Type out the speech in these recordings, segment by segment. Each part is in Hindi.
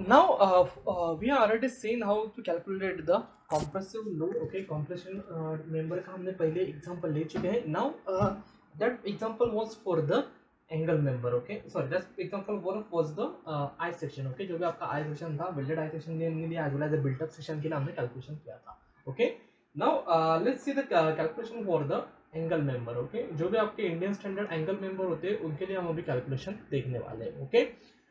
Now, we are already seen how to calculate the compressive load. Okay, compression member का हमने पहले example ले चुके हैं. Now, that example was for the angle member. Okay, sorry, that example was the I section. Okay, जो भी आपका I section था, welded I section के लिए as well as the built up section के लिए हमने calculation किया था. Okay, now let's see the calculation for the angle member. Okay, जो भी आपके इंडियन स्टैंडर्ड एंगल मेंबर होते हैं उनके लिए हम अभी कैलकुलेशन देखने वाले हैं. Okay,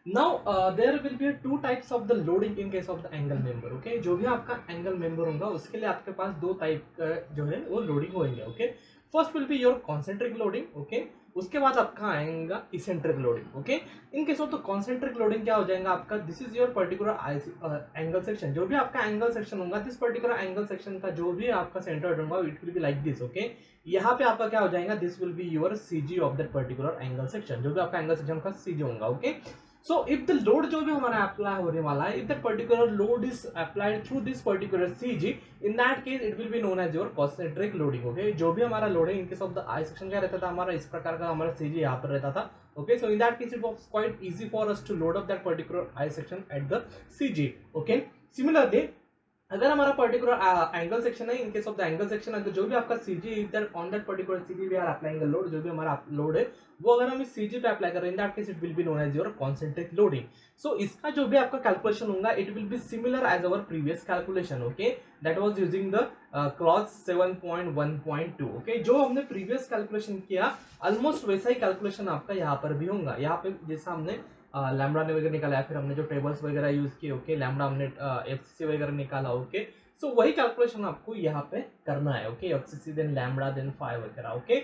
now there will be two types of the loading in case of the angle member. Okay, जो भी आपका एंगल मेंबर होगा उसके लिए आपके पास दो टाइप का जो है वो लोडिंग होंगे. Okay, first will be your concentric loading. Okay, उसके बाद आपका आएगा eccentric loading. Okay, in case of the concentric loading क्या हो जाएगा आपका, this is your particular angle section. जो भी आपका एंगल सेक्शन होगा, दिस पर्टिकुलर एंगल सेक्शन का जो भी आपका सेंटर होगा it will be like this. Okay, यहाँ पे आपका क्या हो जाएगा, this will be your CG of that particular angle section. जो भी आपका एंगल सेक्शन का सीजी होगा. Okay, so if the load जो भी हमारा अप्लाई होने वाला है, if that particular load is applied through this particular CG, in that case it will be known as your concentric loading. Okay, जो भी हमारा लोड है in case of the I section क्या रहता था हमारा, इस प्रकार का हमारा सीजी यहाँ पर रहता था. Okay, so in that case it was quite easy for us to load up that particular I section at the CG. Okay, similarly अगर हमारा पर्टिकुलर एंगल सेक्शन है, in case of the angle section है, तो जो भी आपका सीजी इधर on that particular CG we are applying the load, जो भी हमारा लोड है वो अगर हम इस सीजी पे अप्लाई कर रहे हैं, in that case it will be known as your concentric loading. So इसका जो भी आपका कैलकुलेशन होगा it will be similar as our previous calculation. Okay, that was using the clause 7.1.2. Okay, जो हमने प्रीवियस कैलकुलेशन किया ऑलमोस्ट वैसा ही कैलकुलेशन आपका यहाँ पर भी होगा. यहाँ पे जैसा हमने लैम्बडा ने वगैरह निकाला, फिर हमने जो टेबल्स वगैरह यूज किए. ओके, लैम्बडा हमने एफसीसी वगैरह निकाला. ओके, सो वही कैलकुलेशन आपको यहाँ पे करना है. Okay, FCC then lambda then five वगैरह. Okay,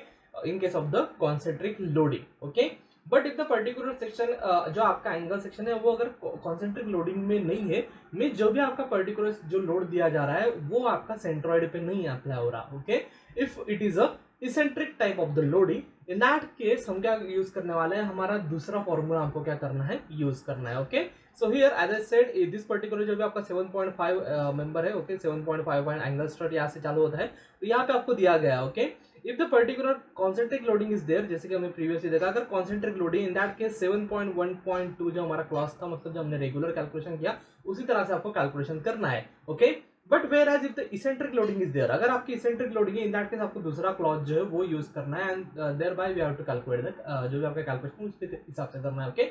in case of the concentric loading. Okay, but if the particular section जो आपका एंगल सेक्शन है वो अगर कॉन्सेंट्रिक लोडिंग में नहीं है, मीन जो भी आपका पर्टिकुलर जो लोड दिया जा रहा है वो आपका सेंट्रॉइड पे नहीं अप्लाई हो रहा. Okay, if it is a eccentric type of the loading, in that case हम क्या यूज करने वाले हैं, हमारा दूसरा फॉर्मूला आपको क्या करना है, यूज करना है. Okay, so here as I said this particular जो भी आपका 7.5 मेंबर है. ओके, 7.5 पॉइंट एंगल स्टार्ट यहाँ से चालू होता है, तो यहाँ पे आपको दिया गया है. Okay, if the particular concentric loading is there, जैसे कि हमने प्रीवियसली देखा, अगर concentric loading in that case 7.1.2 जो हमारा क्लॉस था, मतलब जो हमने रेगुलर कैलकुलेशन किया उसी तरह से आपको कैलकुलेशन करना है. Okay, but whereas if the eccentric loading is there, अगर आपकी इसेंट्रिक लोडिंग है इन दैट केस आपको दूसरा क्लॉज जो है वो यूज करना है, and thereby we have to calculate that, जो भी आपका कैलकुलेशन उसके हिसाब से करना है. Okay,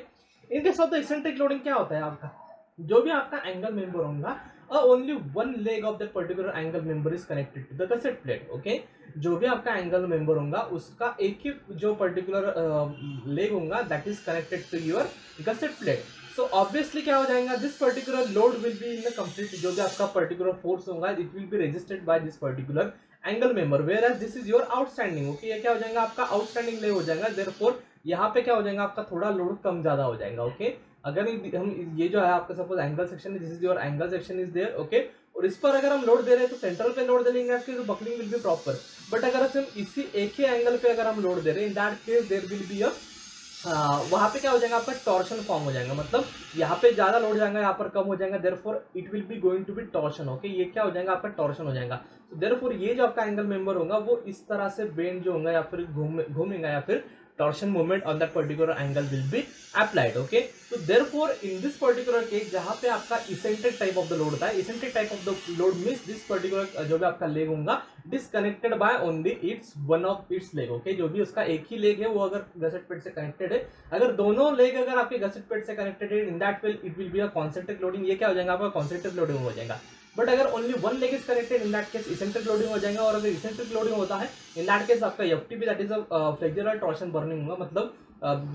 in case of the eccentric loading क्या होता है आपका, जो भी आपका एंगल मेंबर होगा only one leg of that particular angle member is connected to the gusset plate. Okay, जो भी आपका एंगल मेंबर होगा उसका एक ही जो पर्टिकुलर लेग होगा that is connected to your gusset plate. So obviously क्या हो जाएगा, this particular load will be in the complete, जो भी आपका पर्टिकुलर फोर्स होगा it will be resisted by this particular angle member, whereas this is your outstanding. Okay, ये क्या हो जाएगा आपका आउटस्टैंडिंग लेग हो जाएगा, देयरफॉर यहाँ पे क्या हो जाएगा आपका थोड़ा लोड कम ज्यादा हो जाएगा. ओके, अगर हम ये जो है आपका सपोज एंगल सेक्शन है, this is your angle section is there. Okay, और इस पर अगर हम लोड दे रहे हैं तो सेंट्रल पे लोड दे लेंगे आपके, तो buckling will be proper. But अगर हम इसी एक ही एंगल पे अगर हम लोड दे रहे हैं, in that case there will be a वहां पे क्या हो जाएगा आपका टॉर्शन फॉर्म हो जाएगा, मतलब यहाँ पे ज्यादा लोड जाएगा, यहाँ पर कम हो जाएगा, therefore it will be going to be torsion. Okay, ये क्या हो जाएगा आपका टॉर्शन हो जाएगा. तो देयरफॉर ये जो आपका एंगल मेंबर होगा वो इस तरह से बेंड जो होगा या फिर घूमेगा या फिर torsion moment on that particular angle will be applied. Okay, so therefore in this particular case जहाँ पे आपका eccentric type of the load था, eccentric type of the load means this particular जो भी आपका leg होगा disconnected by only its one of its leg. Okay, जो भी उसका एक ही leg है वो अगर गसेट पेट से कनेक्टेड है, अगर दोनों leg अगर आपके गसेट पेट से कनेक्टेड है, in that will it will be a concentric loading. ये क्या हो जाएगा आपका concentric loading हो जाएगा. बट अगर only one leg is connected, in that case eccentric loading हो जाएगा. और अगर इसेंट्रिक लोडिंग होता है इन दैट केस आपका FTP that is flexural torsion burning होगा, मतलब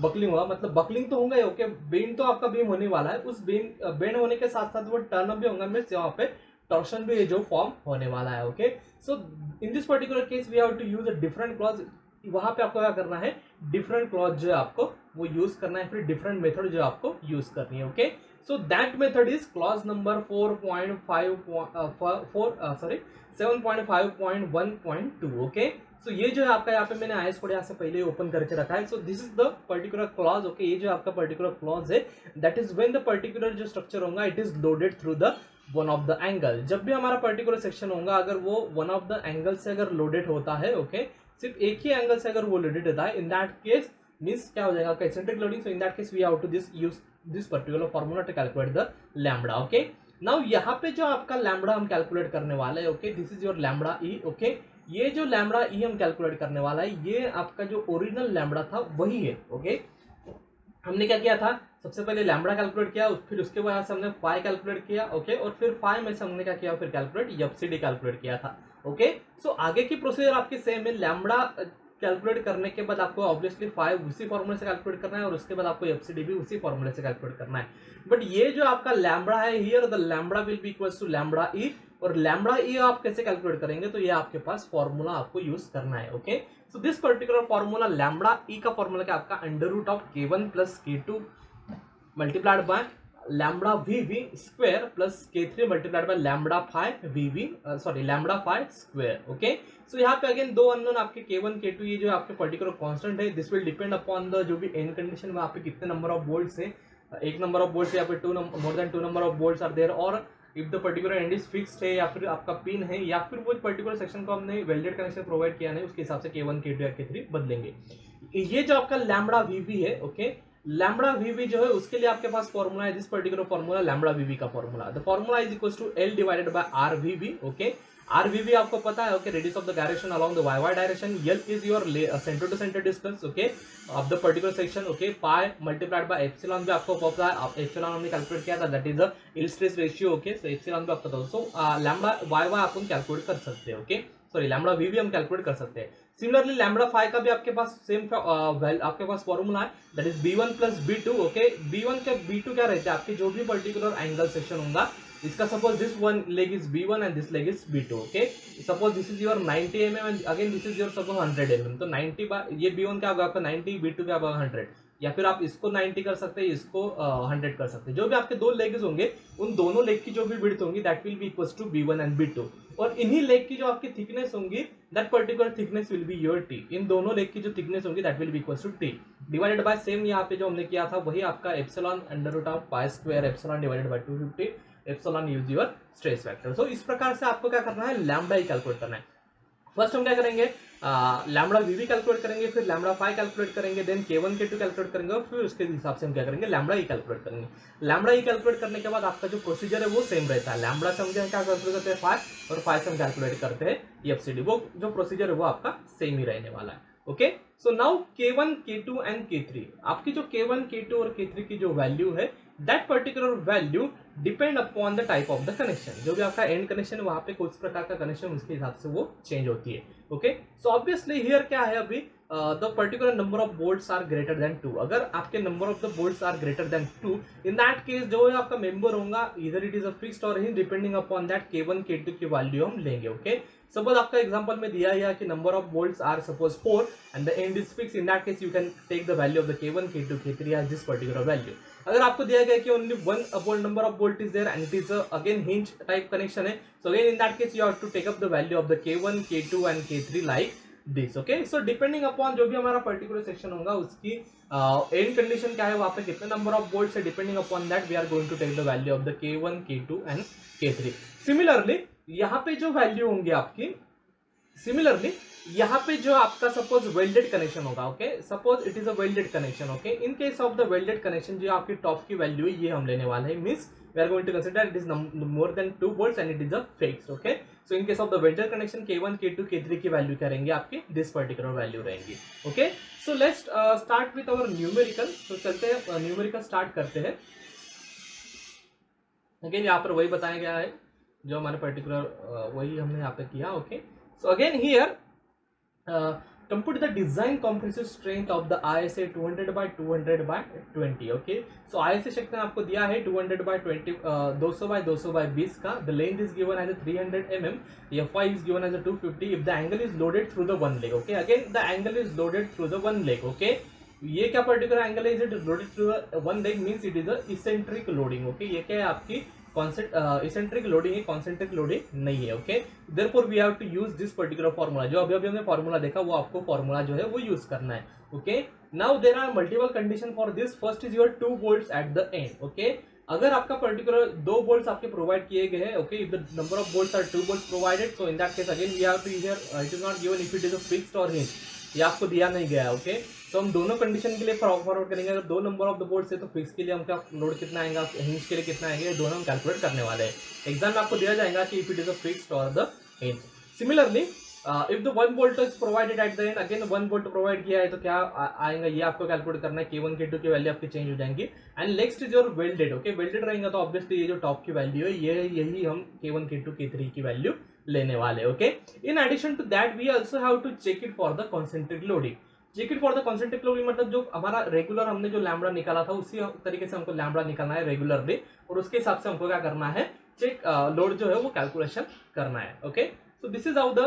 बकलिंग होगा, मतलब बकलिंग तो होगा ही. ओके, बेंड तो आपका बीम होने वाला है, उस बेंड होने के साथ साथ वो टर्न अप भी होगा, मींस यहाँ पे टॉर्शन भी जो फॉर्म होने वाला है. Okay, so in this particular case we have to use a different clause. वहां पे आपको क्या करना है, डिफरेंट क्लॉज जो है आपको वो यूज करना है, फिर डिफरेंट मेथड जो आपको यूज करनी है. Okay, so that method is clause number 7.5.1.2. okay, so ये जो है आपका यहाँ पे मैंने आईएस कोड यहाँ से पहले ही ओपन करके रखा है. so this is the particular clause. okay, ये जो आपका particular clause है that is when the particular जो structure होगा it is loaded through the one of the angle. जब भी हमारा particular section होगा अगर वो one of the angle से अगर loaded होता है, okay, सिर्फ एक ही एंगल से अगर वो लोडेड होता है, इन दैट केस मींस क्या हो जाएगा आपका eccentric loading. So in that case we have to this use this particular formula to calculate the lambda. Okay, now यहाँ पे जो आपका लैम्बडा हम कैलकुलेट करने वाले हैं, okay, this is your lambda E. Okay, ये जो लैम्बडा ई हम कैलकुलेट करने वाला है, ये आपका जो ओरिजिनल लैम्बडा था वही है. ओके, हमने क्या किया था, सबसे पहले लैम्बडा कैलकुलेट किया, फिर उसके बाद से हमने फाई कैलकुलेट किया. ओके, और फिर फाई में से हमने क्या किया, फिर कैलकुलेट एफसीडी कैलकुलेट किया था. ओके, सो आगे की प्रोसीजर आपकी सेम है. लैम्बडा कैलकुलेट करने के बाद आपको ऑब्वियसली फाइव उसी फॉर्मूले से कैलकुलेट करना है और उसके बाद आपको एफसीडी भी उसी फॉर्मूले से कैलकुलेट करना है. बट ये जो आपका लैम्बडा है, here the lambda will be equals to lambda E. और लैम्बडा ई आप कैसे कैलकुलेट करेंगे, तो ये आपके पास फॉर्मूला आपको यूज करना है. Okay, so this particular formula lambda E का फॉर्मूला क्या आपका under root of k1 plus k2 multiplied by lambda VV square plus k3 multiplied by lambda five VV lambda five square. Okay, so यहाँ पे अगेन दो अननोन आपके k1 k2 ये जो आपके पर्टिकुलर कांस्टेंट है, this will depend upon the जो भी एंड कंडीशन में आप पे कितने नंबर ऑफ बोल्ट्स है, एक नंबर ऑफ बोल्ट्स या फिर more than 2 number of bolts are there, और if the particular end is fixed है या फिर आपका पिन है या फिर वो पर्टिकुलर सेक्शन को हमने वेल्डेड कनेक्शन प्रोवाइड किया नहीं, उसके हिसाब से k1 k2 या k3 बदलेंगे. ये जो आपका लैम्बडा वीवी है, ओके, लैम्बडा वीवी जो है उसके लिए आपके पास फॉर्मूला है, this particular formula lambda VV का formula, the formula is equals to L divided by R VV. Okay, R VV आपको पता है, okay, radius of the gyration along the Y direction, L is your centre to centre distance, okay, of the particular section. Okay, pi multiplied by epsilon भी आपको पता है, एप्सिलॉन हमने कैलकुलेट किया था, that is the yield stress ratio. Okay, so epsilon भी आपको पता है. सो लैम्बडा वाई अपन कैलकुलेट कर सकते हैं. ओके, सॉरी लैम्बडा वीवी हम कैलकुलेट कर सकते हैं. सिमिलरली लैम्बडा फाइव का भी आपके पास सेम आपके पास फॉर्मूला है, that is b1 plus b2. Okay, b1 का b2 क्या रहता है, आपके जो भी पर्टिकुलर एंगल सेक्शन होगा, इसका suppose this one leg is b1 and this leg is b2. Okay, suppose this is your 90 mm and again this is your suppose 100 mm, तो 90 बाय ये b1 क्या होगा आपका 90, b2 क्या होगा 100, या फिर आप इसको 90 कर सकते हैं, इसको 100 कर सकते हैं. जो भी आपके दो लेग्स होंगे, उन दोनों लेग की जो भी विड्थ होंगी that will be equals to b1 and b2, और इन्हीं लेग की जो आपकी थिकनेस होंगी that particular thickness will be your t. इन दोनों लेग की जो थिकनेस होंगी that will be equals to t divided by same यहाँ पे जो हमने किया था वही आपका epsilon under root of pi square epsilon divided by 250 epsilon use your stress vector. सो इस प्रकार से आपको क्या करना है, लैम्बडा ही कैलकुलेट करना है. फर्स्ट हम क्या करेंगे, लैम्बडा वीवी कैलकुलेट करेंगे, फिर लैम्बडा फाइव कैलकुलेट करेंगे, देन k1 k2 कैलकुलेट करेंगे, और फिर उसके हिसाब से हम क्या करेंगे, लैम्बडा ई कैलकुलेट करेंगे. लैम्बडा ई कैलकुलेट करने के बाद आपका जो प्रोसीजर है वो सेम रहता है. लैम्बडा से हम क्या कैलकुलेट करते हैं फाइव, और फाइव से हम कैलकुलेट करते हैं एफसीडी. वो जो प्रोसीजर है वो आपका सेम ही रहने वाला है. Okay, so now k1 k2 and k3, आपकी जो k1 k2 और k3 की जो वैल्यू है that particular value depend upon the type of the connection. जो भी आपका एंड कनेक्शन है वहां पे कुछ प्रकार का कनेक्शन उसके हिसाब से वो चेंज होती है. ओके, सो ऑब्वियसली हियर क्या है, अभी the particular number of bolts are greater than 2. अगर आपके number of the bolts are greater than 2, in that case जो है आपका मेंबर होगा इधर इट इज अ फिक्स्ड और hinge depending upon that k1 k2 की वैल्यू हम लेंगे. ओके, सपोज आपका एग्जांपल में दिया है कि number of bolts are suppose 4 and the end is fix, in that case you can take the value of the k1 k2 k3 as this particular value. अगर आपको दिया गया कि only one bolt number of bolt is there and it is again hinge type connection है, so again in that case you have to take up the value of the k1 k2 and k3 like this. Okay, so depending upon जो भी हमारा पर्टिकुलर सेक्शन होगा उसकी एंड कंडीशन क्या है, वहां पे कितने नंबर ऑफ बोल्ट्स है, depending upon that we are going to take the value of the k1 k2 and k3. Similarly यहाँ पे जो वैल्यू होंगे आपकी, सिमिलरली यहाँ पे जो आपका सपोज वेल्डेड कनेक्शन होगा, okay, suppose it is a welded connection. Okay, in case of the welded connection जो आपकी टॉप की वैल्यू है ये हम लेने वाले हैं, means we are going to consider it is more than 2 volts and it is a fixed. Okay, so in case of the welded connection k1 k2 k3 की वैल्यू क्या रहेंगी आपकी, दिस पर्टिकुलर वैल्यू रहेंगी. Okay, so let's start with our numerical. तो चलते हैं न्यूमेरिकल स्टार्ट करते हैं. अगेन यहाँ पर वही बताया गया है जो हमारे पर्टिकुलर वही हमने यहाँ पे किया. Okay, so again here compute the design compressive strength of the ISA 200 by 200 by 20. okay, so ISA section आपको दिया है 200 by 20 200 by 200 by 20 का. the length is given as a 300 mm, fy is given as a 250 if the angle is loaded through the one leg. okay, again the angle is loaded through the one leg. okay, ये क्या पर्टिकुलर एंगल है, is it loaded through one leg, means it is a eccentric loading. Okay, ये क्या है आपकी इसेंट्रिक लोडिंग है, कॉन्सेंट्रिक लोडिंग नहीं है. Okay, therefore we have to use this particular formula. जो अभी हमने फार्मूला देखा वो आपको फार्मूला जो है वो यूज करना है. Okay, now there are multiple condition for this. First is your 2 volts at the end. Okay, अगर आपका पर्टिकुलर 2 volts आपके प्रोवाइड किए गए हैं, okay, if the number of volts are 2 volts provided, so in that case again we have to here it is not given if it is a fixed और हिंज, ये आपको दिया नहीं गया. ओके, तो हम दोनों कंडीशन के लिए फॉरवर्ड करेंगे। अगर 2 नंबर ऑफ द बोर्ड से तो फिक्स के लिए हमका लोड कितना आएगा, हिंज के लिए कितना आएगा, ये दोनों हम कैलकुलेट करने वाले हैं। एग्जाम में आपको दिया जाएगा कि if it is a fixed और the hinge. Similarly if the 1 bolt is provided at the end, again 1 bolt provide किया है तो क्या आएगा, ये आपको कैलकुलेट करना है। K1 K2 की वैल्यू आपकी चेंज हो जाएंगी। And next is your welded. Okay, welded रहेगा तो ऑब्वियसली ये जो टॉप की वैल्यू है यही हम K1 K2 K3 की वैल्यू लेने वाले। Okay, in addition to that we also have to check it for the concentric loading. Check it for the concentric loading मतलब जो हमारा रेगुलर हमने जो लैम्बडा निकाला था उसी तरीके से हमको लैम्बडा निकालना है रेगुलरली, और उसके हिसाब से हमको क्या करना है, चेक लोड जो है वो कैलकुलेशन करना है। Okay, so this is how the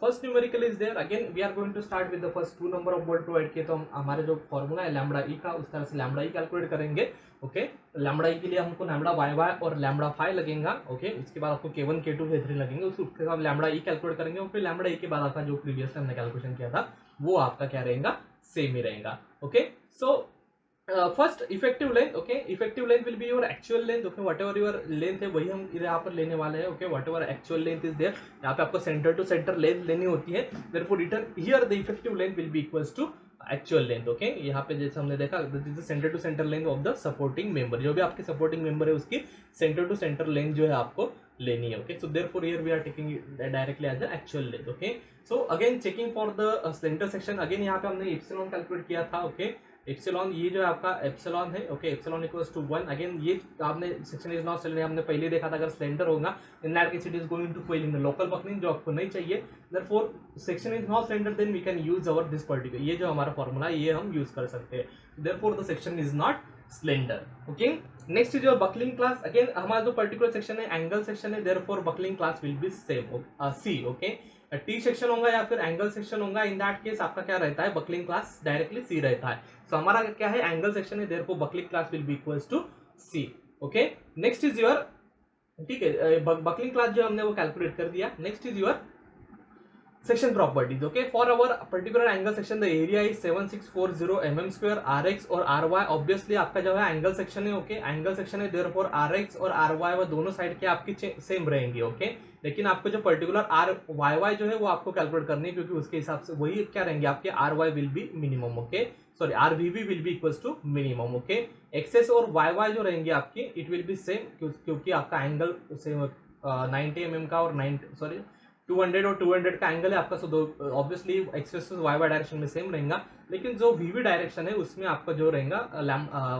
first numerical is there. Again we are going to start with the first 2 number of volt provide किए, तो हम हमारे जो फॉर्मूला है लैम्बडा ई का, उस तरह से लैम्बडा ई कैलकुलेट करेंगे। ओके, लैम्बडा ई के लिए हमको लैम्बडा वाई वाई और लैम्बडा फाई लगेगा। ओके, उसके बाद आपको K1 K2 K3 लगेंगे, उसके बाद लैम्बडा ई कैलकुलेट करेंगे, और फिर लैम्बडा ई के बाद आपका जो प्रीवियस हमने कैलकुलेशन किया था वो आपका क्या रहेगा, सेम ही रहेगा। Okay, so first effective length. Okay, effective length will be your actual length. Okay, whatever your length है वही हम यहाँ पर लेने वाले हैं। Okay, whatever actual length is there, यहाँ पे आपको सेंटर टू सेंटर लेंथ लेनी होती है। Therefore here the effective length will be equals to actual length. Okay, यहाँ पे जैसे हमने देखा this is centre to centre length of the supporting member, जो भी आपके सपोर्टिंग मेंबर है उसकी सेंटर टू सेंटर लेंथ जो है आपको लेनी है। Okay, so therefore here we are taking directly as the actual length. Okay, so again checking for the centre section, again यहाँ पे हमने एप्सिलॉन कैलकुलेट किया था। ओके, एप्सिलॉन ये जो है आपका एप्सिलॉन है। ओके, एप्सिलॉन इक्वल्स टू 1। अगेन ये आपने सेक्शन इज नॉट सिलेंडर हमने पहले देखा था, अगर सिलेंडर होगा in that case it is going to fail in the local buckling, जो आपको नहीं चाहिए। Therefore section is not cylinder then we can use our this particular, ये जो हमारा फॉर्मूला ये हम यूज कर सकते हैं। Therefore the section is not cylinder. Okay, next is your buckling class. Again हमारा जो पर्टिकुलर सेक्शन है एंगल सेक्शन है, therefore buckling class will be same C. Okay, T section होगा या फिर एंगल सेक्शन होगा, इन दैट केस आपका क्या रहता है, बकलिंग क्लास डायरेक्टली सी रहता है। सो हमारा क्या है, एंगल सेक्शन है, therefore buckling class will be equals to C. Okay, next is your, ठीक है, बकलिंग क्लास जो हमने वो कैलकुलेट कर दिया। Next is your section properties. Okay, for our particular angle section the area is 7640 mm square, rx और ry obviously आपका जो है एंगल सेक्शन है। ओके, एंगल सेक्शन है, therefore rx और ry वो दोनों साइड के आपकी सेम रहेंगे। ओके, लेकिन आपको जो पर्टिकुलर ryy जो है वो आपको कैलकुलेट करनी है, क्योंकि उसके हिसाब से वही क्या रहेंगे आपके ry will be minimum. Okay, sorry rvv will be equals to minimum. Okay, axis और yy जो रहेंगे आपकी इट विल बी सेम, क्योंकि आपका एंगल सेम 90 mm का और 200 और 200 का एंगल है आपका। सो obviously axis Y Y direction में सेम रहेगा, लेकिन जो वीवी डायरेक्शन है उसमें आपका जो रहेगा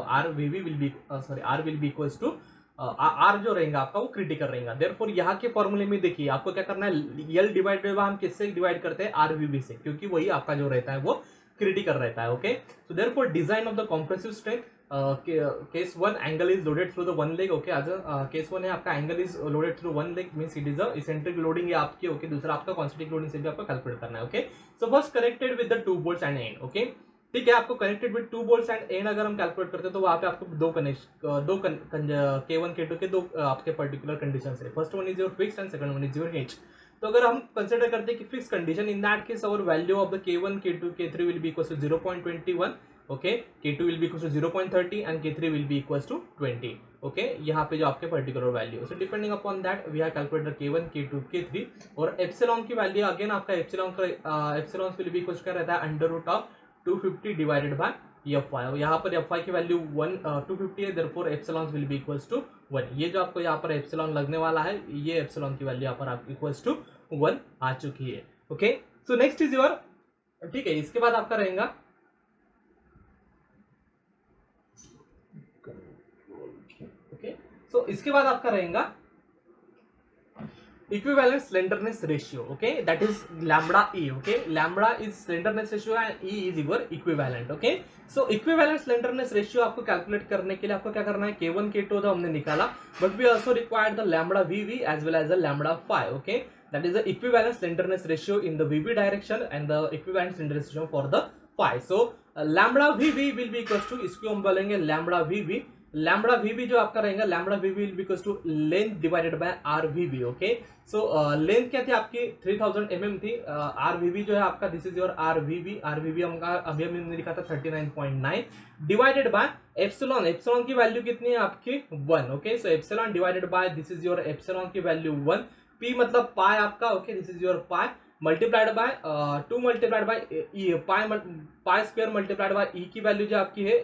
R V V will be R will be equals to R जो रहेगा आपका वो क्रिटिकल रहेगा। देयरफॉर यहाँ के फॉर्मूले में देखिए आपको क्या करना है, यल डिवाइडेड बाय हम किससे डिवाइड करते हैं, आर वीवी से, क्योंकि वही आपका जो रहता है वो क्रिटिकल रहता है। Okay, so therefore design of the compressive strength, case 1 angle is loaded through the one leg. Okay, case 1 है आपका angle is loaded through one leg, means it is a eccentric loading है आपकी। ओके, दूसरा आपका कॉन्सेंट्रिक लोडिंग से भी आपको कैलकुलेट करना है। Okay, so first connected with the 2 bolts end end. Okay, ठीक है, आपको connected with 2 bolts end end अगर हम कैलकुलेट करते हैं तो वहां पे आपको दो K1 K2 के दो आपके पर्टिकुलर कंडीशन है। First one is your fixed end second one is your hinge. तो अगर हम कंसिडर करते हैं कि fix condition, in that case our value of the K1 K2 K3 will be equal to 0.21। Okay, K2 will be equal to 0.30 and K3 will be equal to 20। Okay, यहाँ पे जो आपके particular value, so depending upon that we are calculate K1 K2 K3। और एप्सिलॉन की वैल्यू अगेन आपका एप्सिलॉन विल बी इक्वल क्या रहता है, under root of 250 divided by Fy। यहाँ पर Fy की वैल्यू 250 है, therefore epsilon will be equals to 1। ये जो आपको यहाँ पर एप्सिलॉन लगने वाला है, ये एप्सिलॉन की वैल्यू यहाँ पर आप इक्वल्स टू 1 आ चुकी है। Okay, so next is your, ठीक है, इसके बाद आपका रहेगा ओके, सो इसके बाद आपका रहेगा equivalent slenderness ratio. Okay, that is lambda e. Okay, lambda is slenderness ratio and e is your equivalent. Okay, so equivalent slenderness ratio आपको कैलकुलेट करने के लिए आपको क्या करना है, K1 K2 तो हमने निकाला, but we also required the lambda VV as well as the lambda phi. Okay, that is the equivalent slenderness ratio in the VV direction and the equivalent slenderness ratio for the phi. So lambda VV will be equals to, इसको हम बोलेंगे lambda VV। लैम्बडा वीवी जो आपका रहेगा, lambda V V will be equals to length divided by R VV. Okay, so length क्या थी आपकी 3000 mm थी, आर वीवी जो है आपका this is your R VV हमका अभी हमने लिखा था 39.9 डिवाइडेड बाय एप्सिलॉन। एप्सिलॉन की वैल्यू कितनी है आपकी 1। Okay, so epsilon divided by this is your epsilon की वैल्यू 1, पी मतलब पाई आपका। Okay, this is your pi multiplied by 2 multiplied by E pi square multiplied by E की वैल्यू जो आपकी है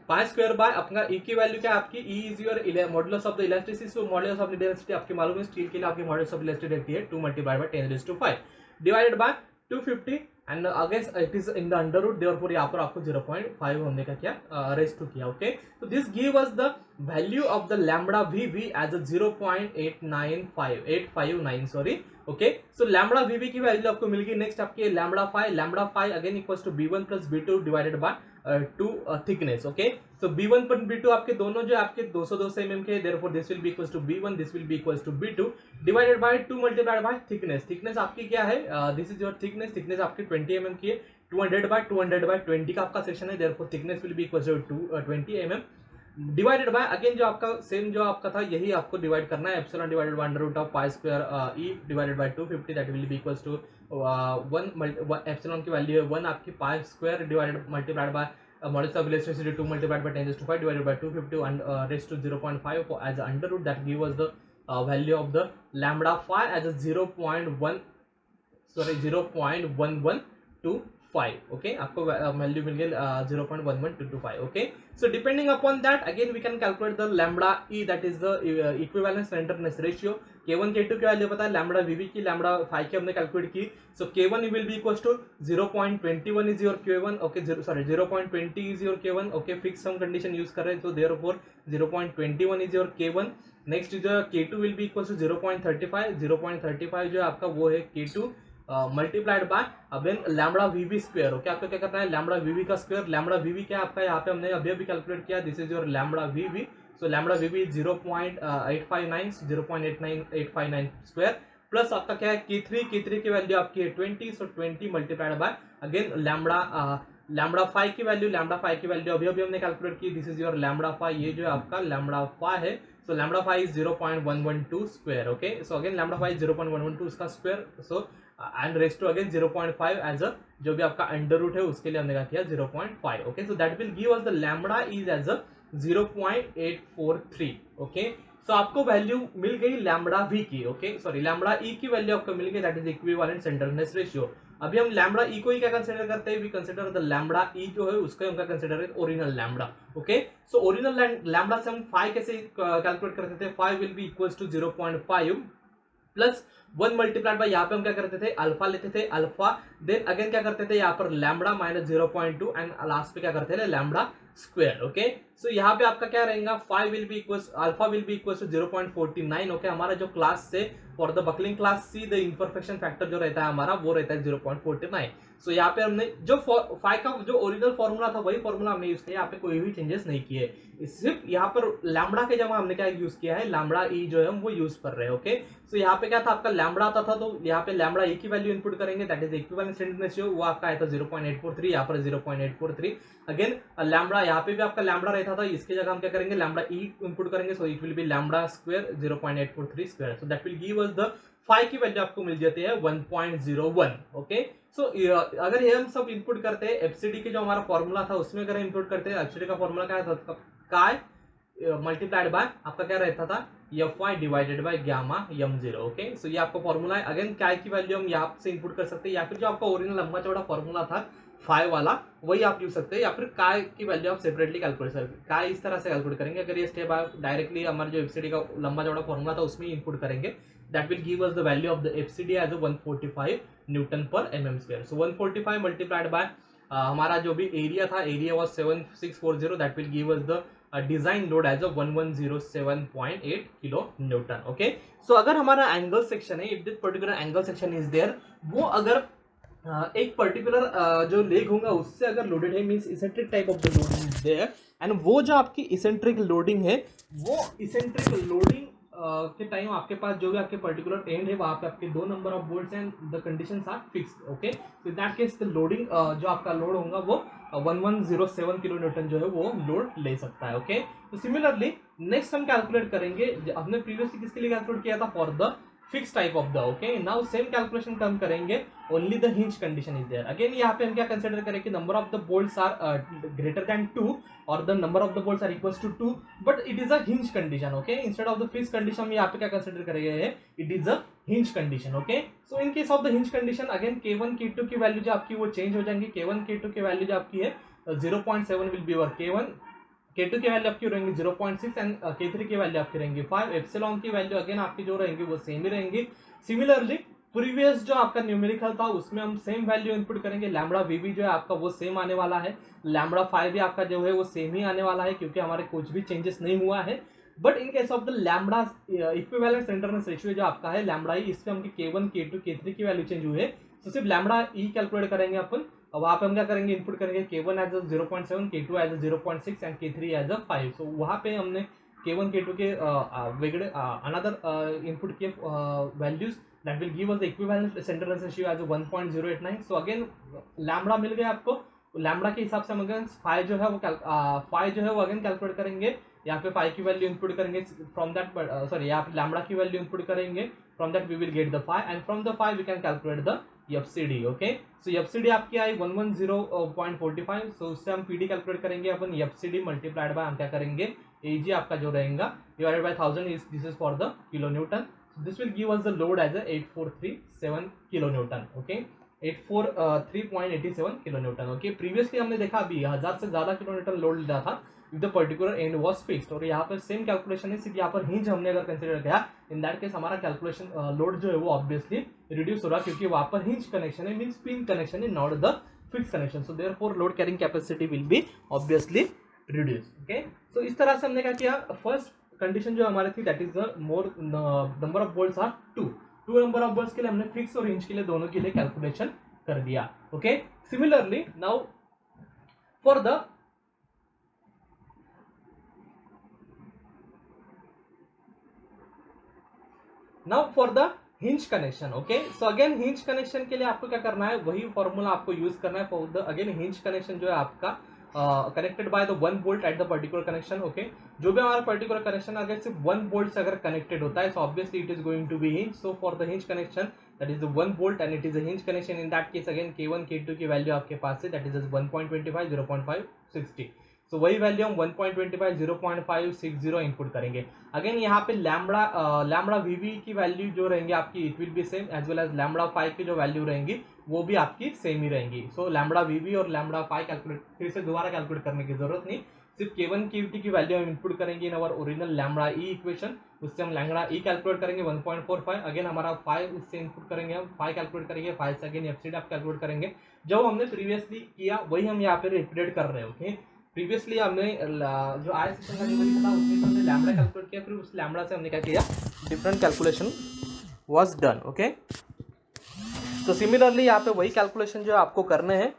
पाई स्क्वायर बाय अपना ई की वैल्यू क्या आपकी E is your modulus of the elasticity. So modulus of elasticity आपकी मालूम है स्टील के लिए आपकी मॉडुलस ऑफ इलास्टिसिटी रहती है 2 multiplied by 10⁵ divided by 250 and against it is in the under root therefore यहाँ पर आपको 0.5 होने का क्या रेस्ट टू किया। ओके, तो this give us the value of the lambda VV as a 0.859 sorry. Okay, so lambda VV की वैल्यू आपको मिल गई। नेक्स्ट आपकी lambda five again equals to b1 plus b2 divided by 2 thickness. Okay, so b1 पर b2 आपके दोनों जो आपके 202 mm के, therefore this will be equals to b1, this will be equals to b2 divided by 2 multiplied by thickness. Thickness आपकी क्या है, this is your thickness. Thickness आपकी 20 mm की है, 200 बाय 20 का आपका सेक्शन है, therefore thickness will be equals to 20 mm divided by again जो आपका सेम जो आपका था यही आपको डिवाइड करना है, epsilon divided by under root of pi square E divided by 250 that will be equals to 1 epsilon की वैल्यू है 1 आपकी pi square divided multiplied by modulus of elasticity 2 multiplied by 10⁵ divided by 250 and raised to 0.5 as under root that give us the value of the lambda phi as a 0.1125। Okay, आपको वैल्यू मिल गई 0.11225। Okay, so depending upon that again we can calculate the lambda E that is the equivalence slenderness ratio. K1 K2 की वैल्यू पता है, लैम्बडा वीवी की लैम्बडा फाई की हमने कैलकुलेट की। So K1 will be equals to 0.21 is your K1। Okay, sorry 0.20 is your K1। Okay, fix some condition use कर रहे हैं तो therefore 0.21 is your K1। Next जो K2 will be equals to 0.35। 0.35 जो आपका वो है K2 multiplied by again lambda VV square. Okay, आपको क्या करना है, लैम्बडा वीवी का स्क्वायर। लैम्बडा वीवी क्या आपका यहाँ पे हमने अभी अभी कैलकुलेट किया, this is your lambda VV. So lambda VV 0.859 square plus आपका क्या है K3 की वैल्यू आपकी है 20। So 20 multiplied by again lambda phi की वैल्यू अभी अभी हमने कैलकुलेट की, this is your lambda phi. ये जो आपका लैम्बडा फाई है, so lambda phi is 0.112 square. Okay, so again lambda phi 0.112 उसका square, so and raise to again 0.5 as a जो भी आपका अंडर रूट है उसके लिए हमने क्या किया 0.5। Okay, so that will give us the lambda is as a 0.843। Okay, so आपको वैल्यू मिल गई लैम्बडा वी की। ओके, सॉरी लैम्बडा ई की वैल्यू आपको मिल गई, that is equivalent slenderness ratio. अभी हम लैम्बडा ई को ही क्या कंसीडर करते हैं, we consider the lambda E जो है उसको हम क्या कंसीडर करते हैं, original lambda. Okay, so original lambda से हम फाई कैसे कैलकुलेट करते थे, phi will be equals to 0.5 plus 1 multiplied by यहाँ पे हम क्या करते थे, अल्फा लेते थे, अल्फा देन अगेन क्या करते थे यहाँ पर लैम्बडा माइनस 0.2 एंड लास्ट पे क्या करते थे लैम्बडा स्क्वायर। ओके, सो यहाँ पे आपका क्या रहेगा, five will be equals alpha will be equals to 0.49। Okay, हमारा जो क्लास से for the buckling class C the imperfection factor जो रहता है हमारा वो रहता है 0.49। सो यहाँ पे हमने जो फाइव का जो ओरिजिनल फॉर्मूला था वही फॉर्मूला हमने यूज किया, यहाँ पे कोई भी चेंजेस नहीं किए, सिर्फ यहाँ पर लैम्बडा के जगह हमने क्या यूज किया है, लैम्बडा ई जो है हम वो यूज कर रहे हैं। ओके, सो यहाँ पे क्या था आपका लैम्बडा आता था, तो यहाँ पे लैम्बडा ई की वैल्यू इनपुट करेंगे, that is equivalent slenderness ratio, वो आपका आया था 0.843, यहाँ पर 0.843। अगेन लैम्बडा यहाँ पे भी आपका लैम्बडा रहता था, इसकी जगह हम क्या करेंगे लैम्बडा ई इनपुट करेंगे, so it will be lambda square 0.843 square. So that will give us the phi की वैल्यू आपको मिल जाती है 1.01। ओके, सो अगर ये हम सब इनपुट करते हैं एफसीडी के जो हमारा फॉर्मूला था उसमें अगर इनपुट करते हैं, एफसीडी का फॉर्मूला क्या था, काय मल्टीप्लाइड बाय आपका क्या रहता था F Y divided by gamma m0। Okay, so ये आपका फॉर्मूला है। अगेन काय की वैल्यू हम यहाँ से इनपुट कर सकते हैं, या फिर जो आपका ओरिजिनल लंबा चौड़ा फॉर्मूला था फाइव वाला वही आप यूज सकते हैं, या फिर काय की वैल्यू आप सेपरेटली कैलकुलेट सकते हैं। काय इस तरह से कैलकुलेट करेंगे, अगर ये स्टेप आप डायरेक्टली हमारे जो एफसीडी का लंबा चौड़ा फॉर्मूला था उसमें इनपुट करेंगे, that will give us the value of the FCD as 145 newton पर mm square. So 145 multiplied by हमारा जो भी एरिया था, area was 7640, that will give us the design load as 1107.8 kilo newton. Okay, so अगर हमारा एंगल सेक्शन है, if this particular angle section is there, वो अगर एक पर्टिकुलर जो लेग होगा उससे अगर लोडेड है, means eccentric type of the loading is there, and वो जो आपकी इसेंट्रिक लोडिंग है, वो इसेंट्रिक लोडिंग के टाइम आपके पास जो भी आपके पर्टिकुलर एंड है वहां पे आपके 2 number of bolts and the conditions are fixed. Okay, so in that case the loading जो आपका लोड होगा वो 1107 किलो न्यूटन जो है वो लोड ले सकता है। ओके, तो सिमिलरली नेक्स्ट हम कैलकुलेट करेंगे, हमने प्रीवियसली किसके लिए कैलकुलेट किया था, for the fix type of the okay. Now same calculation हम करेंगे, only the hinge condition is there. Again यहाँ पे हम क्या कंसिडर करें कि number of the bolts are greater than 2 और the number of the bolts are equals to 2, but it is a hinge condition okay. Instead of the fix condition हम यहाँ पे क्या कंसिडर करेंगे, it is a hinge condition okay. So in case of the hinge condition again K1 K2 की वैल्यू जो आपकी वो चेंज हो जाएंगी। K1 K2 की वैल्यू जो आपकी है 0.7 विल बी और K1 K2 की वैल्यू आपकी रहेंगी 0.6 एंड K3 की वैल्यू आपकी रहेंगी 5। एप्सिलॉन की वैल्यू अगेन आपकी जो रहेंगी वो सेम ही रहेंगी। सिमिलरली प्रीवियस जो आपका न्यूमेरिकल था उसमें हम सेम वैल्यू इनपुट करेंगे। लैम्बडा वीवी जो है आपका वो सेम आने वाला है, लैम्बडा 5 भी आपका जो है वो सेम ही आने वाला है क्योंकि हमारे कुछ भी चेंजेस नहीं हुआ है। But in case of the lambda equivalent slenderness ratio जो आपका है लैम्बडा ई, इसमें हम K1 K2 K3 की वैल्यू चेंज हुई है, तो सिर्फ लैम्बडा ई कैलकुलेट करेंगे अपन। अब वहां पे हम क्या करेंगे, इनपुट करेंगे K1 as 0.7, K2 as 0.6 and K3 as 5। So वहां पे हमने K1 K2 के वेगळे अनदर इनपुट किए values that will give us the equivalent slenderness ratio as 1.089। So again lambda मिल गया आपको, लैम्बडा के हिसाब से हम अगेन फाइव जो है वो अगेन कैलकुलेट करेंगे। यहाँ पे फाइव की वैल्यू इनपुट करेंगे फ्रॉम दैट, सॉरी यहाँ पे लैम्बडा की वैल्यू इनपुट करेंगे, from that we will get the 5 and from the 5 we can calculate the FCD okay. So FCD आपकी आई 110.45। सो उससे हम PD कैलकुलेट करेंगे अपन, FCD मल्टीप्लाइड बाय हम क्या करेंगे AG आपका जो रहेगा divided by 1000 is this is for the kilo newton. This will give us the load as 8437 kilo newton okay, 843.87 kilo newton okay. Previously हमने देखा अभी 1000 से ज्यादा किलो न्यूटन लोड लिया था if the particular end was fixed, और यहाँ पर सेम कैलकुलेशन है, सिर्फ यहाँ पर हिंज हमने अगर कंसीडर किया इन दैट केस हमारा कैलकुलेशन लोड जो है वो ऑब्वियसली रिड्यूस हो रहा क्योंकि वहां पर हिंज कनेक्शन है, मींस पिन कनेक्शन है, not the fix connection. So therefore load carrying capacity will be obviously reduce okay. So इस तरह से हमने क्या किया, फर्स्ट कंडीशन जो हमारी थी that is the more number of bolts are 2 number of bolts के लिए हमने फिक्स और हिंज के लिए दोनों के लिए कैलकुलेशन कर दिया okay. Similarly now for the now for the hinge connection okay. So again hinge connection के लिए आपको क्या करना है, वही फॉर्मूला आपको यूज करना है for the again hinge connection जो है आपका connected by the 1 bolt at the particular connection okay. जो भी हमारा पर्टिकुलर कनेक्शन अगर सिर्फ 1 बोल्ट से अगर कनेक्टेड होता है so obviously it is going to be hinge. So for the hinge connection that is the 1 bolt and it is a hinge connection, in that case again K1 K2 की वैल्यू आपके पास है दैट इज 1.25 0.5 60। सो वही वैल्यू हम 1.25 0.560 इनपुट करेंगे। अगेन यहाँ पे लैम्बडा वीवी की वैल्यू जो रहेंगे आपकी it will be same as well as lambda 5 की जो वैल्यू रहेंगी वो भी आपकी सेम ही रहेंगी। सो लैम्बडा वीवी और लैम्बडा 5 कैलकुलेट फिर से दोबारा कैलकुलेट करने की जरूरत नहीं, सिर्फ K1 K2 की वैल्यू हम इनपुट करेंगे इन अवर ओरिजिनल लैम्बडा ई इक्वेशन, उससे हम लैम्बडा ई कैलकुलेट करेंगे 1.45। अगेन हमारा 5 उससे इनपुट करेंगे, हम 5 कैलकुलेट करेंगे, 5 से अगेन FCD आप कैलकुलेट करेंगे। जो हमने प्रीवियसली किया वही हम यहाँ पे रिपीटेड कर रहे हैं ओके। प्रीवियसली हमने जो आय सेक्शन का न्यूमेरिकल था उसमें हमने लैम्बडा कैलकुलेट किया, फिर उस लैम्बडा से हमने क्या किया different calculation was done okay. तो सिमिलरली यहाँ पे वही कैलकुलेशन जो आपको करने हैं,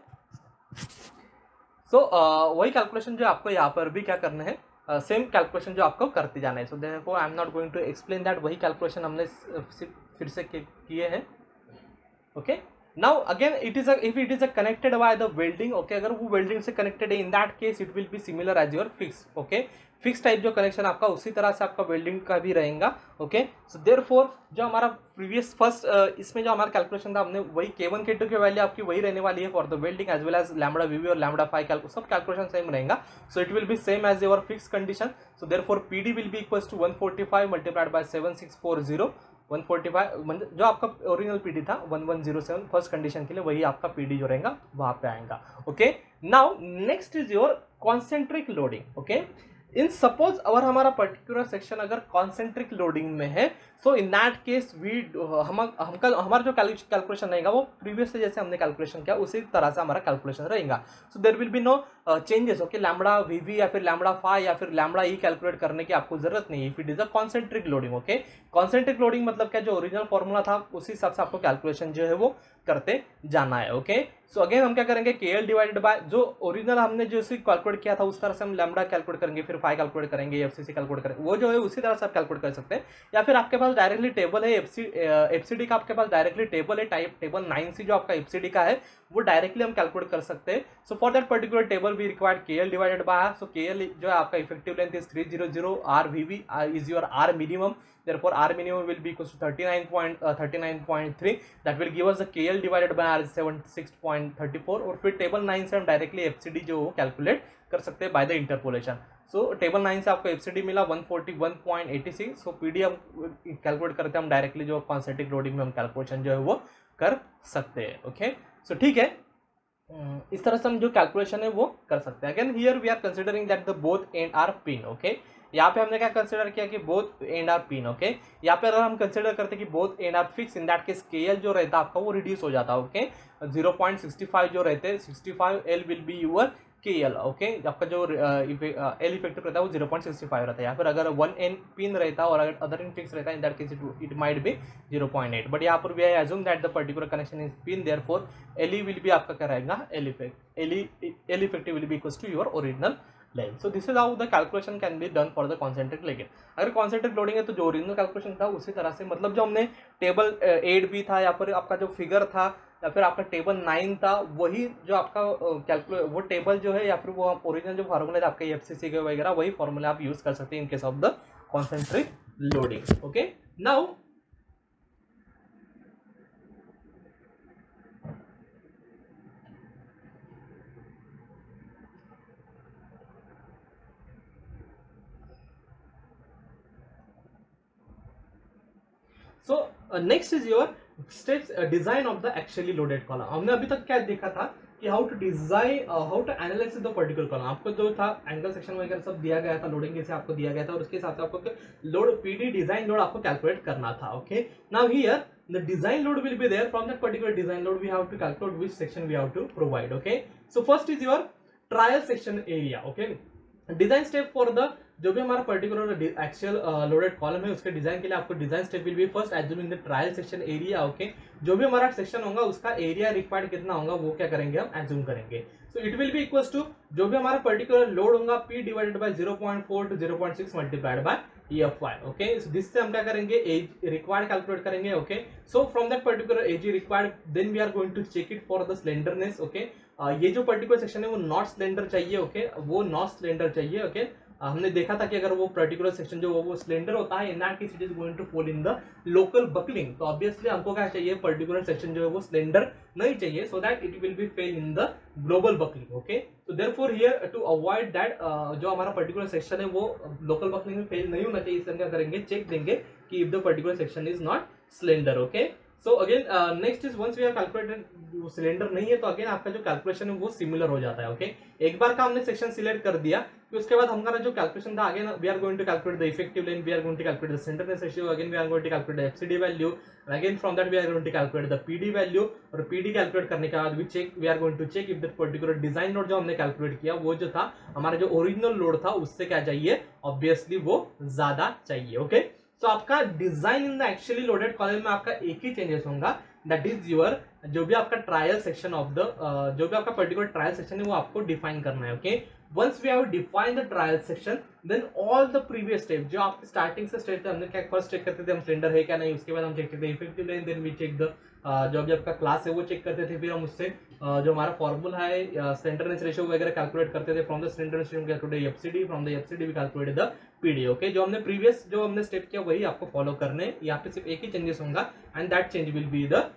सो वही कैलकुलेशन जो आपको यहाँ पर भी क्या करना है, सेम कैलकुलेशन जो आपको करते जाना है। So therefore I am not going to explain that, वही कैलकुलेशन हमने फिर से किए हैं okay. Now again it is if it is connected by the welding okay, अगर वो वेल्डिंग से कनेक्टेड है in that case it will be similar as your fix okay. Fix type जो कनेक्शन आपका उसी तरह से आपका वेल्डिंग का भी रहेगा ओके। सो देयरफॉर जो हमारा प्रीवियस फर्स्ट इसमें जो हमारा कैलकुलेशन था हमने वही K1 K2 की वैल्यू आपकी वही रहने वाली है for the welding as well as lambda V V और लैम्बडा 5 सब कैलकुलेशन सेम रहेगा। So it will be same as your fix condition. So therefore PD will be equals to 145 multiplied by 7640 145 मतलब जो आपका ओरिजिनल PD था 1107 फर्स्ट कंडीशन के लिए वही आपका PD जो रहेगा वहां पे आएगा okay. Now next is your concentric loading okay. In suppose अगर हमारा पर्टिकुलर सेक्शन अगर कॉन्सेंट्रिक लोडिंग में है सो इन दैट केस वी हमारा जो कैलकुलेशन रहेगा वो प्रीवियस से जैसे हमने कैलकुलेशन किया उसी तरह से हमारा कैलकुलेशन रहेगा। So there will be no changes okay. Lambda V V या फिर लैम्बडा 5 या फिर लैम्बडा ई कैलकुलेट करने की आपको जरूरत नहीं है if it is a concentric loading okay. Concentric loading मतलब क्या, जो ओरिजिनल फॉर्मूला था उसी हिसाब से आपको कैलकुलेशन जो है वो करते जाना है ओके। सो अगेन हम क्या करेंगे KL डिवाइडेड बाय जो ओरिजिनल हमने जो इसी कैलकुलेट किया था उस तरह से हम लैम्बडा कैलकुलेट करेंगे, फिर 5 कैलकुलेट करेंगे, FCC कैलकुलेट करेंगे, वो जो है उसी तरह से आप कैलकुलेट कर सकते हैं। या फिर आपके पास डायरेक्टली टेबल है FCD का, आपके पास डायरेक्टली टेबल है टेबल 9C जो आपका FCD का है वो डायरेक्टली हम कैलकुलेट कर सकते हैं। So for that particular table we required KL divided by, so KL जो है आपका effective length is 300 RVV is your R minimum. therefore R minimum will be equals to 39.3, that will give us the KL divided by R 76.34, और फिर टेबल 9 से हम डायरेक्टली FCD जो कैलकुलेट कर सकते हैं by the interpolation. So table 9 से आपको FCD मिला 141.86. सो PD हम कैलकुलेट करते हैं हम डायरेक्टली जो कॉन्सेंट्रिक लोडिंग में हम कैलकुलेशन जो है वो कर सकते हैं. ओके, सो ठीक है, इस तरह से हम जो कैलकुलेशन है वो कर सकते हैं. Again here we are considering that the both end are pin. Okay, यहाँ पे हमने क्या कंसिडर किया कि both end are pin. Okay, यहाँ पे अगर हम कंसिडर करते हैं कि both end are fix, in that case KL जो रहता है आपका वो रिड्यूस हो जाता है. ओके, 0.65 जो रहते हैं 65 L will be your KL. Okay, आपका जो L इफेक्टिव रहता है वो 0.65 रहता है. या फिर अगर 1 एन पिन रहता है और अगर अदर इन फिक्स रहता है, in that case it might be 0.8. But यहाँ पर we I assume that the particular connection is pin, therefore LE will be आपका क्या रहेगा, L effective will be equals to your original length. So this is how the calculation can be done for the concentric loading. अगर कॉन्सेंट्रिक लोडिंग है तो जो ओरिजिनल कैलकुलेशन था उसी तरह से, मतलब जो हमने टेबल 8 भी था या फिर आपका जो फिगर था या फिर आपका टेबल 9 था, वही जो आपका वो टेबल जो है या फिर वो ओरिजिनल जो फार्मूला था आपका FCC के वगैरह, वही फार्मूला आप यूज कर सकते हैं in case of the concentric loading. Okay, now so next is your steps design of the actually loaded column. हमने अभी तक क्या देखा था कि how to design, how to analyse the particular column. आपको जो था एंगल सेक्शन वगैरह सब दिया गया था, लोडिंग जैसे आपको दिया गया था, और उसके हिसाब से आपको लोड PD डिजाइन लोड आपको कैलकुलेट करना था. Okay, now here the design load will be there. From that particular design load we have to calculate which section we have to provide. Okay, so first is your trial section area. Okay, design step for the जो भी हमारा पर्टिकुलर एक्चुअल लोडेड कॉलम है उसके डिजाइन के लिए आपको design step will be first assuming the trial section area. Okay, जो भी हमारा सेक्शन होगा उसका एरिया रिक्वायर्ड कितना होगा वो क्या करेंगे, हम एज्यूम करेंगे. So it will be equals to जो भी हमारा पर्टिकुलर लोड होगा P divided by 0.4 to 0.6 multiplied by EFY. Okay, जिससे हम क्या करेंगे, एज रिक्वायर्ड कैलकुलेट करेंगे. Okay, so from that particular Ag required then we are going to check it for the slenderness. Okay, ये जो पर्टिकुलर सेक्शन है वो नॉट स्लेंडर चाहिए. ओके, वो नॉट स्लेंडर चाहिए. ओके, हमने देखा था कि अगर वो पर्टिकुलर सेक्शन जो वो स्लेंडर होता है, in that case it is going to fall in the local buckling. तो ऑब्वियसली हमको क्या चाहिए, पर्टिकुलर सेक्शन जो है वो स्लेंडर नहीं चाहिए, so that it will be fail in the global buckling. Okay, तो therefore here to avoid that जो हमारा पर्टिकुलर सेक्शन है वो लोकल बकलिंग में फेल नहीं होना चाहिए, इसलिए क्या करेंगे, चेक देंगे कि if the particular section is not slender. Okay, so again next is once we have calculated cylinder नहीं है तो अगेन आपका जो कैलकुलेशन है वो सिमिलर हो जाता है. ओके, एक बार का हमने सेक्शन सिलेक्ट कर दिया कि उसके बाद हमारा जो कैलकुलेशन था again we are going to calculate the effective length, we are going to calculate the slenderness ratio, again we are going to calculate the FCD value, and again from that we are going to calculate the PD value. और PD कैलकुलेट करने के बाद we are going to check if that particular design load जो हमने कैलकुलेट किया वो जो था हमारा जो ओरिजिनल लोड था उससे क्या चाहिए, ऑब्वियसली वो ज्यादा चाहिए. ओके, तो आपका design in the actually loaded column में आपका एक ही चेंजेस होगा, दैट इज योर जो भी आपका ट्रायल सेक्शन ऑफ द जो भी आपका पर्टिकुलर ट्रायल सेक्शन है वो आपको डिफाइन करना है. Okay, once we have define the trial section then all the previous step जो आपके स्टार्टिंग से स्टेप थे, हमने क्या फर्स्ट चेक करते थे हम सिलेंडर है क्या नहीं, उसके बाद हम चेक करते थे effective length, then we check the जो भी आपका क्लास है वो चेक करते थे, फिर हम उससे जो हमारा फॉर्मूला है स्लेंडरनेस रेशियो वगैरह कैलकुलेट करते थे. From the slenderness ratio calculate FCD, from the FCD we calculate the PD. Okay, जो हमने प्रीवियस जो हमने स्टेप किया वही आपको फॉलो करने, यहाँ पे सिर्फ एक ही चेंजेस होगा and that change will be the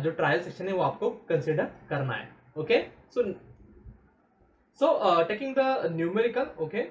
जो ट्रायल सेक्शन है वो आपको कंसिडर करना है. Okay, so taking the numerical. Okay,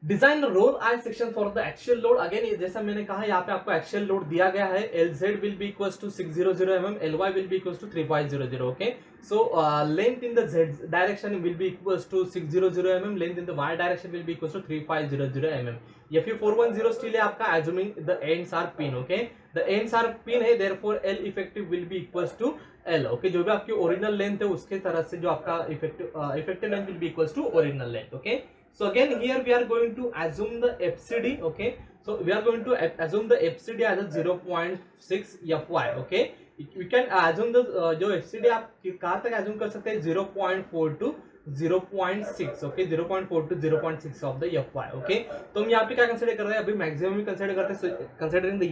design roll I section for the actual load. Again जैसा मैंने कहा यहाँ पे आपको एक्चुअल लोड दिया गया है, LZ will be equals to 600 mm, LY will be equals to 3500. Okay, so length in the Z direction will be equals to 600 mm, length in the Y direction will be equals to 3500 mm. Fe410 steel है आपका, assuming the ends are pin. Okay, the ends are pin है, therefore L effective will be equals to L. Okay, जो भी आपकी ओरिजिनल लेंथ है उसके तरह से जो आपका effective length will be equals to original length. Okay, so again here we are going to assume the FCD. Okay, so we are going to assume the FCD as a 0.6 FY. Okay, we can assume the जो FCD आप कहाँ तक assume कर सकते हैं, 0.4 to 0.6. Okay, 0.4 to 0.6 of the FY. Okay, तो हम यहाँ पे क्या कंसिडर कर रहे हैं, अभी मैक्सिमम भी कंसिडर करते हैं, considering the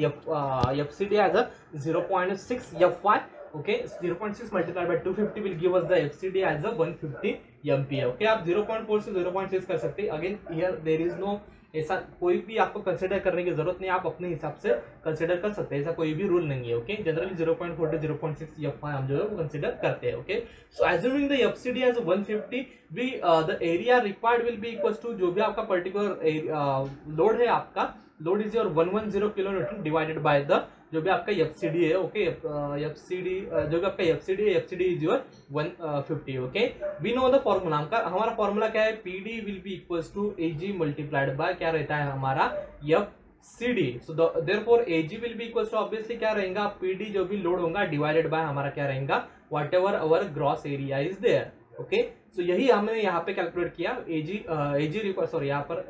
FCD as a 0.6 FY. Okay 0.6 multiplied by 250 will give us the FCD as a 150 MPa. Okay आप 0.4 से 0.6 कर सकते हैं। Again here there is no ऐसा कोई भी आपको कंसीडर करने की जरूरत नहीं, आप अपने हिसाब से कंसीडर कर सकते हैं, ऐसा कोई भी रूल नहीं है। ओके जनरली 0.4 टू 0.6 हम जो है वो कंसीडर करते हैं। Okay so assuming the FCD as 150 we the area required will be equal to जो भी आपका पर्टिकुलर लोड है, आपका load is your 110 kilo newton divided by the जो भी आपका एफसीडी है। ओके एफसीडी जो भी आपका एफसीडी है, FCD is your 150। Okay we know the formula, हमारा फॉर्मूला क्या है, PD will be equals to AG multiplied by क्या रहता है हमारा FCD. So therefore AG will be equals to obviously क्या रहेगा, पीडी जो भी लोड होगा डिवाइडेड बाय हमारा क्या रहेगा, whatever our gross area is there. Okay so यही हमने यहाँ पे कैलकुलेट किया, एजी सॉरी यहाँ पर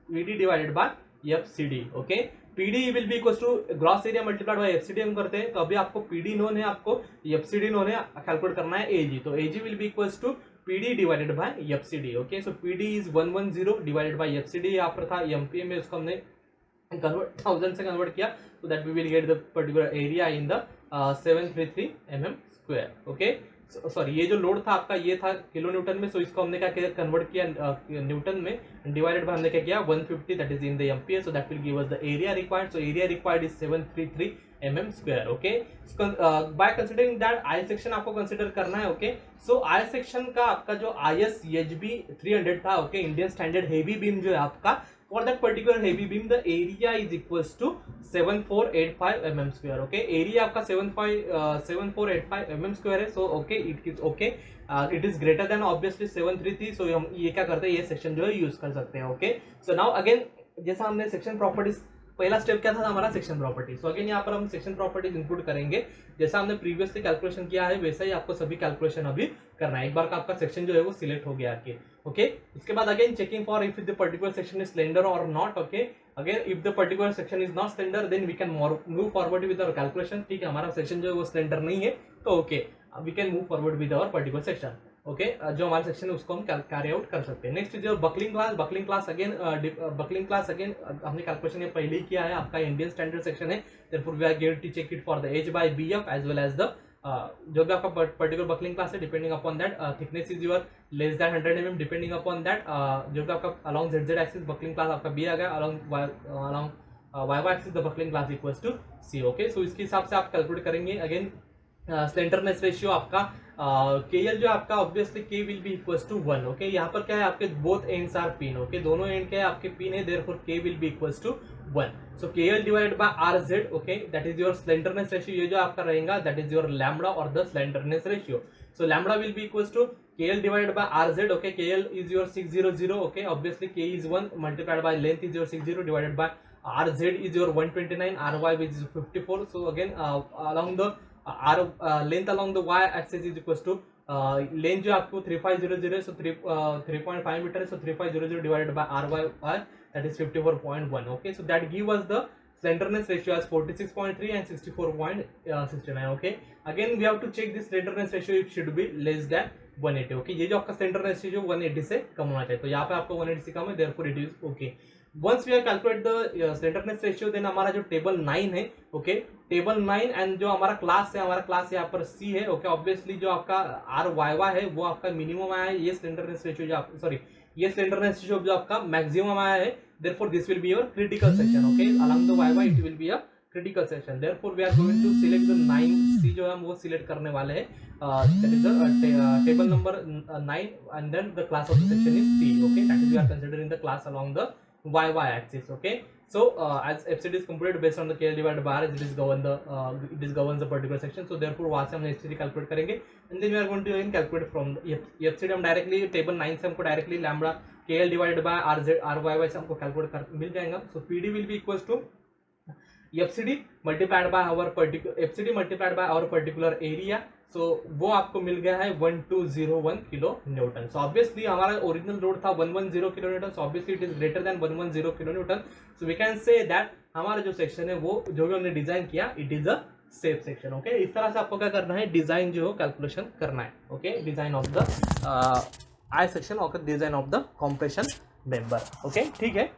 PD divided by FCD. Okay PD will be equal to gross area multiplied by FCD हम करते हैं, तो अभी आपको पीडी नोन है, आपको एफसीडी नोन है, कैलकुलेट करना है एजी, तो AG will be equal to PD divided by FCD. Okay so PD is 110 divided by FCD, यहाँ पर था एमपीए में, उसको हमने कन्वर्ट 1000 से कन्वर्ट किया, so that we will get the particular area in the 733 mm square। Okay sorry ये जो लोड था आपका ये था किलो न्यूटन में, सो इसको हमने क्या किया, कन्वर्ट किया न्यूटन में, डिवाइडेड बाय हमने क्या किया 150 that is in the ampere, so that will give us the area required. So area required is 733 mm square. Okay by considering that I section आपको कंसीडर करना है। ओके सो आई सेक्शन का आपका जो ISHB 300 था, okay Indian standard heavy beam जो है आपका, for that particular heavy beam the area is equals to 7485 mm square। okay area आपका 7485 mm square है, so okay it is greater than obviously 733, so हम ये क्या करते हैं, ये सेक्शन जो है यूज कर सकते हैं। okay so now again जैसा हमने सेक्शन प्रॉपर्टीज, पहला स्टेप क्या था हमारा, सेक्शन प्रॉपर्टी। सो अगेन यहाँ पर हम सेक्शन प्रॉपर्टीज इनपुट करेंगे, जैसा हमने प्रीवियसली कैलकुलेशन किया है वैसा ही आपको सभी कैलकुलेशन अभी करना है। एक बार का आपका सेक्शन जो है वो सिलेक्ट हो गया आपके। ओके उसके बाद again checking for if the particular section is slender और not. Okay again if the particular section is not slender then we can move forward with our calculation. ठीक है हमारा सेक्शन जो है वो स्लेंडर नहीं है, तो okay we can move forward with our particular section. Okay जो हमारा सेक्शन है उसको हम कैरी आउट कर सकते हैं। नेक्स्ट जो buckling class, buckling class again हमने कैलकुलेशन ये पहले ही किया है, आपका इंडियन स्टैंडर्ड सेक्शन है, therefore we are going to check it for the H by BF as well as the जो भी आपका पर्टिकुलर बकलिंग क्लास है, depending upon that thickness is your less than 100 mm, depending upon that जो भी आपका along ZZ axis buckling class आपका बी आ गया, along YY axis the buckling class equals to C. Okay so इसके हिसाब से आप कैलकुलेट करेंगे। अगेन स्लेंडरनेस रेशियो आपका KL जो आपका obviously K will be equals to 1। Okay यहाँ पर क्या है, आपके both ends are pin. Okay दोनों एंड क्या है आपके पिन है, therefore K will be equals to 1। So KL divided by RZ, okay that is your slenderness ratio, ये जो आपका रहेगा दैट इज योर लैम्बडा और the slenderness ratio. So lambda will be equals to KL divided by RZ। Okay KL is your 600, okay obviously K is 1 multiplied by length is your 60 divided by RZ is your 129, RY which is 54. So again along the length along the y axis is equals to length जो आपको 3500 है, so 3.5 मीटर है, so 3500 divided by RY that is 54.1. okay so that give us the slenderness ratio as 46.3 and 64.69. okay again we have to check this slenderness ratio, it should be less than 180. okay ये जो आपका slenderness ratio 180 से कम होना चाहिए, तो यहाँ पे आपको 180 से कम है, therefore it is okay. Once we have calculate the slenderness ratio, then हमारा जो टेबल 9 है, ओके टेबल 9 एंड जो हमारा क्लास है, हमारा क्लास यहाँ पर C है। ओके ऑब्वियसली जो आपका RYY है वो आपका मिनिमम आया है, ये स्लेंडरनेस रेशियो जो आप सॉरी ये स्लेंडरनेस रेशियो जो आपका मैक्सिमम आया है, therefore this will be your critical section. Okay along the YY it will be a critical section, therefore we are going to select the 9C जो हम वो सिलेक्ट करने वाले हैं, that is the table number 9 and then the class of the section is C। Okay that is we are considering the class along the YY axis. okay so as FCD is computed based on the KL divided by R, it is governs the particular section, so therefore वहाँ से हम FCD calculate करेंगे and then we are going to calculate from the FCD हम directly table 9 से हमको directly lambda KL divided by RYY से हमको calculate कर मिल जाएगा। so PD will be equals to FCD multiplied by our particular area, so वो आपको मिल गया है 1201 किलो न्यूटन। सो ऑब्वियसली हमारा ओरिजिनल लोड था 110 kilo newton, so obviously it is greater than 110 kilo newton, so we can say that हमारा जो सेक्शन है वो जो भी हमने डिजाइन किया it is a safe section. Okay इस तरह से आपको क्या करना है, डिजाइन जो है कैलकुलेशन करना है। Okay design of the I section और design of the compression member. Okay ठीक है।